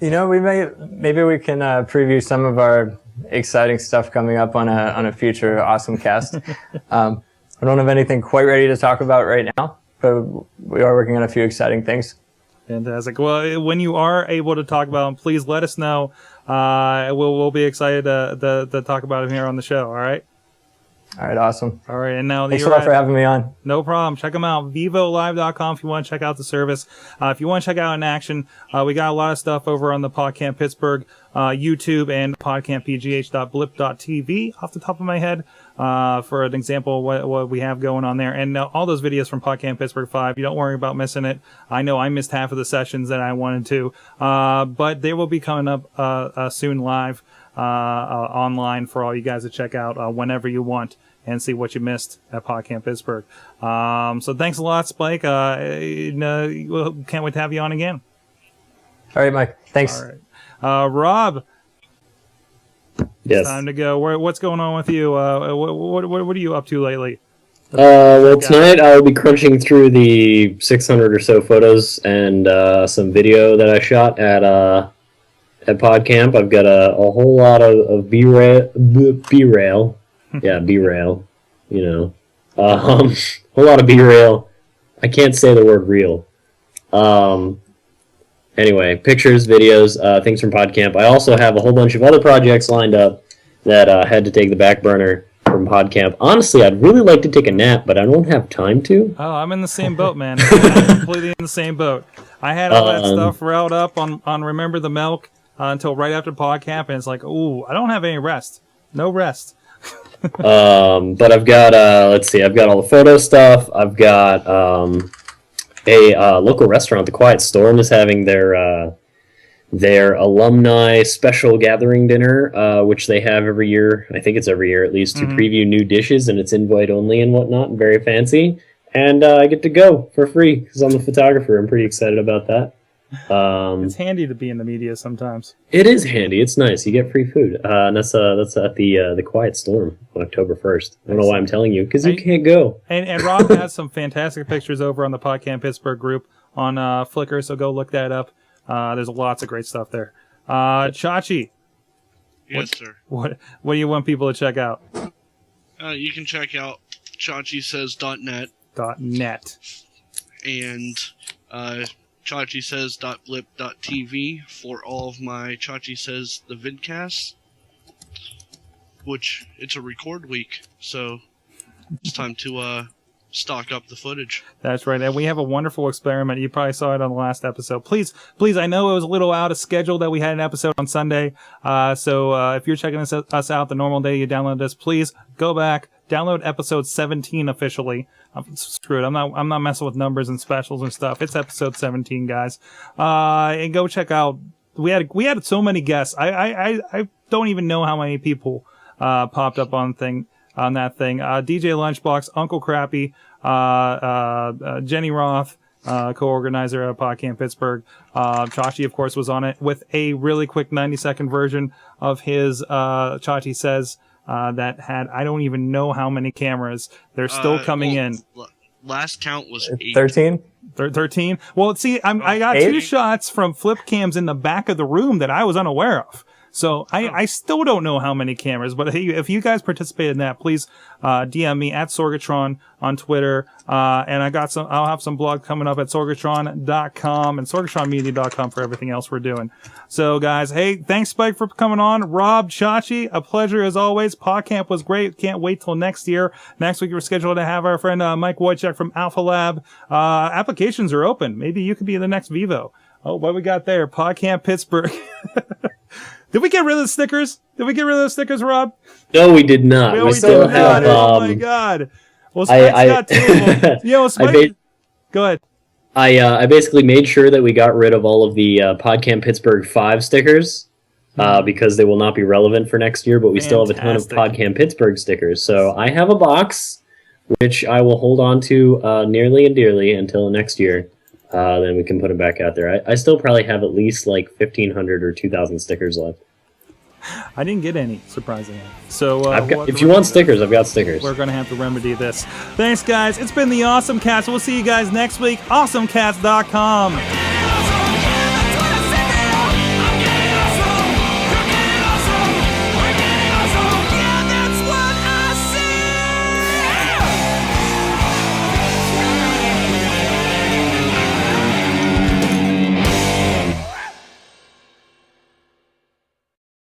Maybe we can preview some of our exciting stuff coming up on a future AwesomeCast. I don't have anything quite ready to talk about right now, but we are working on a few exciting things. Fantastic. Well, when you are able to talk about them, please let us know. We'll be excited to talk about them here on the show. All right. All right, awesome. All right, and now thanks a lot for having me on. No problem. Check them out, vivolive.com if you want to check out the service. If you want to check out in action, we got a lot of stuff over on the Podcamp Pittsburgh YouTube and podcamppgh.blip.tv off the top of my head for an example of what we have going on there. And all those videos from Podcamp Pittsburgh 5, you don't worry about missing it. I know I missed half of the sessions that I wanted to, but they will be coming up soon live. Online for all you guys to check out whenever you want and see what you missed at Podcamp Pittsburgh. So thanks a lot, Spike. Can't wait to have you on again. All right, Mike. Thanks. All right. Rob. Yes. Time to go. What's going on with you? What are you up to lately? Well, tonight I'll be crunching through the 600 or so photos and some video that I shot at Podcamp. I've got a whole lot of B-rail, yeah, B-rail, whole lot of B-rail. I can't say the word real. Anyway, pictures, videos, things from Podcamp. I also have a whole bunch of other projects lined up that had to take the back burner from Podcamp. Honestly, I'd really like to take a nap, but I don't have time to. Oh, I'm in the same boat, man. I'm completely in the same boat. I had all that stuff riled up on Remember the Milk until right after Podcamp, and it's like, ooh, I don't have any rest. No rest. But I've got, let's see, I've got all the photo stuff. I've got a local restaurant, The Quiet Storm, is having their alumni special gathering dinner, which they have every year. I think it's every year at least, to preview new dishes, and it's invite only and whatnot, and very fancy. And I get to go for free because I'm a photographer. I'm pretty excited about that. It's handy to be in the media sometimes. It is handy. It's nice. You get free food. And that's at the Quiet Storm on October 1st. I don't know why I'm telling you, because you can't go. And Rob has some fantastic pictures over on the Podcamp Pittsburgh group on Flickr, so go look that up. There's lots of great stuff there. Chachi. Yes, sir. What do you want people to check out? You can check out chachisays.net .net. and chachisays.blip.tv for all of my Chachi Says the vidcasts, which it's a record week, so it's time to stock up the footage. That's right. And we have a wonderful experiment. You probably saw it on the last episode. Please, I know it was a little out of schedule that we had an episode on Sunday. So if you're checking us out the normal day you download this, please go back, download episode 17 officially. Screw it. I'm not messing with numbers and specials and stuff. It's episode 17, guys. And go check out. We had so many guests. I don't even know how many people popped up on that thing. DJ Lunchbox, Uncle Crappy, Jenny Roth, co-organizer of Podcamp Pittsburgh. Chachi, of course, was on it with a really quick 90-second version of his Chachi Says that had, I don't even know how many cameras. They're still coming in. Last count was 8. 13? 13? Well, see, I got 8? 2 shots from flip cams in the back of the room that I was unaware of. So I still don't know how many cameras, but hey, if you guys participate in that, please DM me at Sorgatron on Twitter. And I'll have some blog coming up at Sorgatron.com and SorgatronMedia.com for everything else we're doing. So guys, hey, thanks Spike for coming on. Rob, Chachi, a pleasure as always. Podcamp was great. Can't wait till next year. Next week we're scheduled to have our friend Mike Wojcik from Alpha Lab. Applications are open. Maybe you could be the next Vivo. Oh, what we got there? Podcamp Pittsburgh. Did we get rid of the stickers? Rob? No, we did not. We We always still did have. not. Oh my god. Well, Spike's got 2 of them. Spike. Go ahead. I basically made sure that we got rid of all of the Podcamp Pittsburgh 5 stickers because they will not be relevant for next year, but we still have a ton of Podcamp Pittsburgh stickers. So I have a box, which I will hold on to nearly and dearly until next year. Then we can put them back out there. I still probably have at least like 1,500 or 2,000 stickers left. I didn't get any, surprisingly. So if you want stickers, I've got stickers. We're going to have to remedy this. Thanks, guys. It's been the AwesomeCast. We'll see you guys next week. AwesomeCast.com.